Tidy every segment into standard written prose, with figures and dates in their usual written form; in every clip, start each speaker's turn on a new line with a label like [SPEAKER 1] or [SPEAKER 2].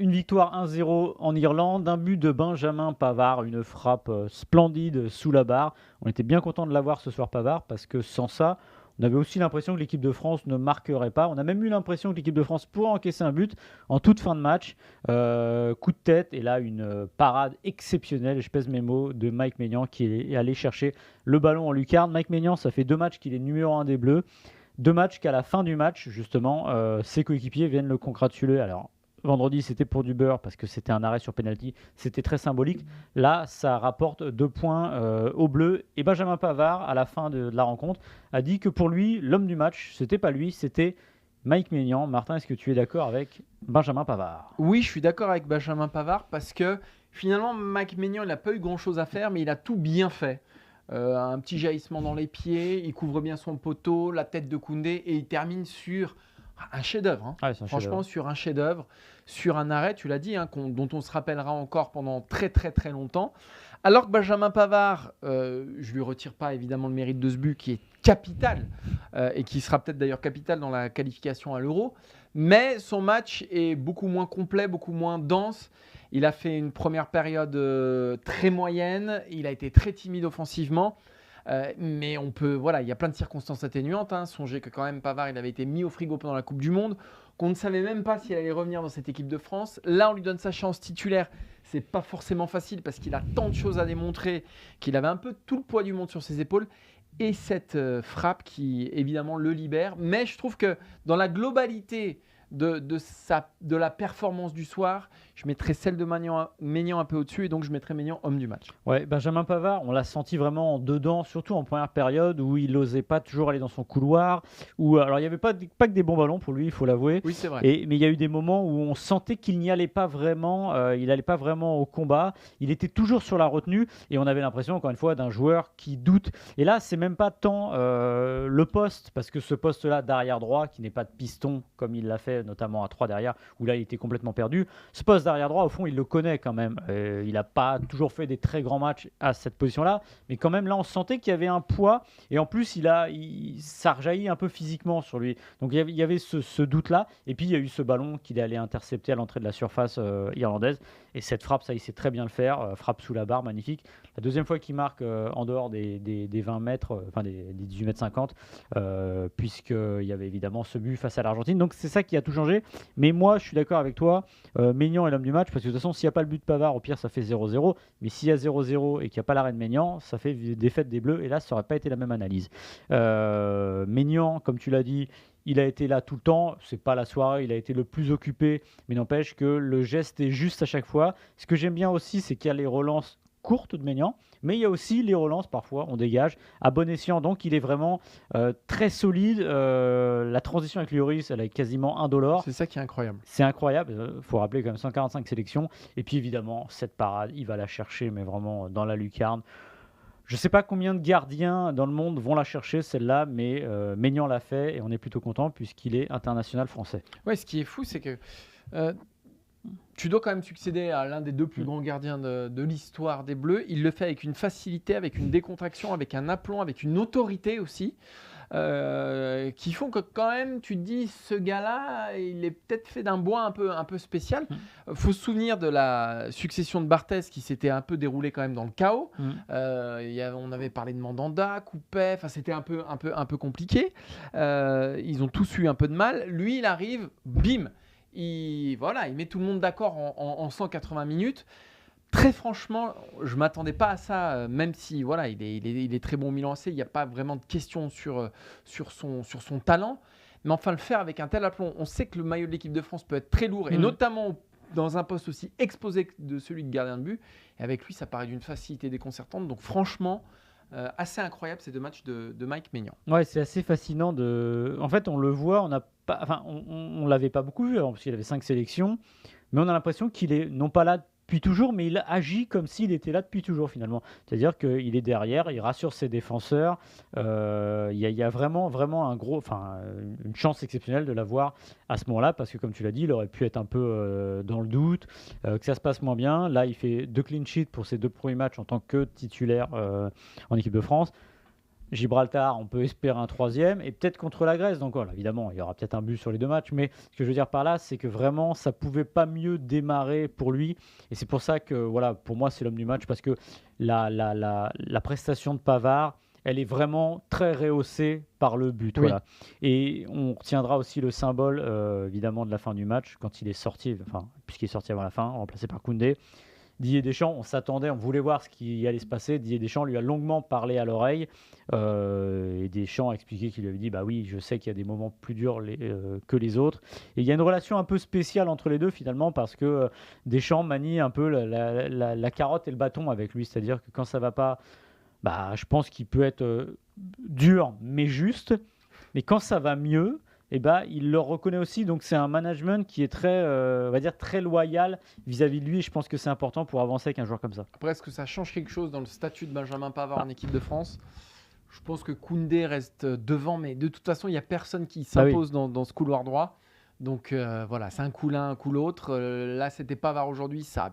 [SPEAKER 1] une victoire 1-0 en Irlande, un but de Benjamin Pavard, une frappe splendide sous la barre. On était bien content de l'avoir ce soir Pavard parce que sans ça, on avait aussi l'impression que l'équipe de France ne marquerait pas. On a même eu l'impression que l'équipe de France pourrait encaisser un but en toute fin de match. Coup de tête et là une parade exceptionnelle, je pèse mes mots, de Mike Maignan qui est allé chercher le ballon en lucarne. Mike Maignan, ça fait 2 matchs qu'il est numéro 1 des Bleus. 2 matchs qu'à la fin du match, justement, ses coéquipiers viennent le congratuler. Alors, vendredi, c'était pour du beurre parce que c'était un arrêt sur penalty. C'était très symbolique. Là, ça rapporte 2 points aux Bleus. Et Benjamin Pavard, à la fin de la rencontre, a dit que pour lui, l'homme du match, c'était pas lui, c'était Mike Maignan. Martin, est-ce que tu es d'accord avec Benjamin Pavard ?
[SPEAKER 2] Oui, je suis d'accord avec Benjamin Pavard parce que finalement, Mike Maignan, il n'a pas eu grand-chose à faire, mais il a tout bien fait. Un petit jaillissement dans les pieds, il couvre bien son poteau, la tête de Koundé et il termine sur un chef-d'œuvre. Hein.
[SPEAKER 1] Ouais, c'est un
[SPEAKER 2] Franchement,
[SPEAKER 1] chef-d'œuvre.
[SPEAKER 2] sur un chef-d'œuvre, sur un arrêt, tu l'as dit, hein, dont on se rappellera encore pendant très très très longtemps. Alors que Benjamin Pavard, je lui retire pas évidemment le mérite de ce but qui est capital et qui sera peut-être d'ailleurs capital dans la qualification à l'Euro, mais son match est beaucoup moins complet, beaucoup moins dense. Il a fait une première période très moyenne, il a été très timide offensivement, mais il y a plein de circonstances atténuantes. Hein. Songez que quand même Pavard, il avait été mis au frigo pendant la Coupe du Monde, qu'on ne savait même pas s'il allait revenir dans cette équipe de France. Là, on lui donne sa chance titulaire. C'est pas forcément facile parce qu'il a tant de choses à démontrer qu'il avait un peu tout le poids du monde sur ses épaules. Et cette frappe qui évidemment le libère. Mais je trouve que dans la globalité de la performance du soir, je mettrais celle de Maignan un peu au-dessus et donc je mettrais Maignan homme du match.
[SPEAKER 1] Ouais, Benjamin Pavard, on l'a senti vraiment en dedans, surtout en première période où il n'osait pas toujours aller dans son couloir. Alors il n'y avait pas que des bons ballons pour lui, il faut l'avouer.
[SPEAKER 2] Oui, c'est vrai.
[SPEAKER 1] Mais il y a eu des moments où on sentait qu'il n'y allait pas vraiment, il n'allait pas vraiment au combat. Il était toujours sur la retenue et on avait l'impression, encore une fois, d'un joueur qui doute. Et là, c'est même pas tant le poste, parce que ce poste-là d'arrière droit, qui n'est pas de piston comme il l'a fait notamment à 3 derrière, où là il était complètement perdu. Ce poste d'arrière droit, au fond, il le connaît quand même. Il n'a pas toujours fait des très grands matchs à cette position-là, mais quand même là, on sentait qu'il y avait un poids et en plus, ça rejaillit un peu physiquement sur lui. Donc il y avait ce doute-là. Et puis il y a eu ce ballon qu'il est allé intercepter à l'entrée de la surface irlandaise. Et cette frappe, ça, il sait très bien le faire. Frappe sous la barre, magnifique. La deuxième fois qu'il marque en dehors des 20 mètres, enfin des 18 mètres 50, puisqu'il y avait évidemment ce but face à l'Argentine. Donc c'est ça qui a tout changé. Mais moi, je suis d'accord avec toi. Maignan est l'homme du match, parce que de toute façon, s'il n'y a pas le but de Pavard, au pire, ça fait 0-0. Mais s'il y a 0-0 et qu'il n'y a pas l'arrêt de Maignan, ça fait défaite des Bleus. Et là, ça n'aurait pas été la même analyse. Maignan, comme tu l'as dit, il a été là tout le temps. C'est pas la soirée, il a été le plus occupé. Mais n'empêche que le geste est juste à chaque fois. Ce que j'aime bien aussi, c'est qu'il y a les relances courtes de Maignan, mais il y a aussi les relances, parfois on dégage à bon escient, donc il est vraiment très solide. La transition avec Lloris, elle est quasiment indolore.
[SPEAKER 2] C'est ça qui est incroyable.
[SPEAKER 1] C'est incroyable, il faut rappeler quand même 145 sélections, et puis évidemment cette parade, il va la chercher, mais vraiment dans la lucarne. Je ne sais pas combien de gardiens dans le monde vont la chercher celle-là, mais Maignan l'a fait et on est plutôt content puisqu'il est international français.
[SPEAKER 2] Ouais, ce qui est fou, c'est que tu dois quand même succéder à l'un des 2 plus grands gardiens de l'histoire des Bleus. Il le fait avec une facilité, avec une décontraction, avec un aplomb, avec une autorité aussi, qui font que quand même, tu te dis, ce gars-là, il est peut-être fait d'un bois un peu spécial. Faut se souvenir de la succession de Barthez qui s'était un peu déroulée quand même dans le chaos. On avait parlé de Mandanda, Coupet, enfin c'était un peu compliqué. Ils ont tous eu un peu de mal. Lui, il arrive, bim. Il met tout le monde d'accord en 180 minutes. Très franchement, je ne m'attendais pas à ça, même si il est très bon au Milan AC. Il n'y a pas vraiment de question sur son talent. Mais enfin, le faire avec un tel aplomb, on sait que le maillot de l'équipe de France peut être très lourd, et notamment dans un poste aussi exposé que de celui de gardien de but. Et avec lui, ça paraît d'une facilité déconcertante. Donc franchement, assez incroyable ces 2 matchs de Mike Maignan.
[SPEAKER 1] Ouais, c'est assez fascinant. En fait, on le voit, on l'avait pas beaucoup vu, parce qu'il avait 5 sélections, mais on a l'impression qu'il est non pas là depuis toujours, mais il agit comme s'il était là depuis toujours finalement. C'est-à-dire qu'il est derrière, il rassure ses défenseurs. Il y a vraiment une chance exceptionnelle de l'avoir à ce moment-là, parce que comme tu l'as dit, il aurait pu être un peu dans le doute, que ça se passe moins bien. Là, il fait 2 clean sheets pour ses 2 premiers matchs en tant que titulaire en équipe de France. Gibraltar, on peut espérer un troisième, et peut-être contre la Grèce. Donc voilà, évidemment, il y aura peut-être un but sur les 2 matchs, mais ce que je veux dire par là, c'est que vraiment, ça pouvait pas mieux démarrer pour lui. Et c'est pour ça que, voilà, pour moi, c'est l'homme du match, parce que la prestation de Pavard, elle est vraiment très rehaussée par le but.
[SPEAKER 2] Oui.
[SPEAKER 1] Voilà. Et on retiendra aussi le symbole, évidemment, de la fin du match, quand il est sorti, enfin, puisqu'il est sorti avant la fin, remplacé par Koundé. Didier Deschamps, on s'attendait, on voulait voir ce qui allait se passer. Didier Deschamps lui a longuement parlé à l'oreille. Et Deschamps a expliqué qu'il lui avait dit bah oui, je sais qu'il y a des moments plus durs que les autres. Et il y a une relation un peu spéciale entre les deux finalement, parce que Deschamps manie un peu la carotte et le bâton avec lui. C'est-à-dire que quand ça va pas, bah, je pense qu'il peut être dur mais juste. Mais quand ça va mieux, eh ben, il le reconnaît aussi. Donc c'est un management qui est très, on va dire, très loyal vis-à-vis de lui. Et je pense que c'est important pour avancer avec un joueur comme ça.
[SPEAKER 2] Après, est-ce que ça change quelque chose dans le statut de Benjamin Pavard
[SPEAKER 1] Ah.
[SPEAKER 2] en équipe de France? Je pense que Koundé reste devant, mais de toute façon, il n'y a personne qui
[SPEAKER 1] Ah oui.
[SPEAKER 2] s'impose dans ce couloir droit. Donc voilà, c'est un coup l'un, un coup l'autre. Là, c'était Pavard aujourd'hui, ça a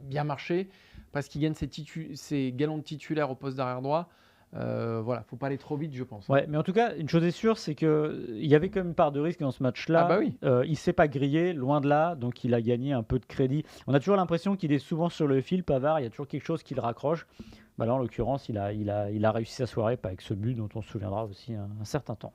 [SPEAKER 2] bien marché parce qu'il gagne ses galons de titulaire au poste d'arrière droit. Voilà, faut pas aller trop vite, je pense.
[SPEAKER 1] Ouais, mais en tout cas, une chose est sûre, c'est qu'il y avait quand même une part de risque dans ce match-là.
[SPEAKER 2] Ah bah oui.
[SPEAKER 1] Il ne s'est pas grillé, loin de là, donc il a gagné un peu de crédit. On a toujours l'impression qu'il est souvent sur le fil, Pavard, il y a toujours quelque chose qui le raccroche. Bah là, en l'occurrence, il a réussi sa soirée, pas avec ce but dont on se souviendra aussi un certain temps.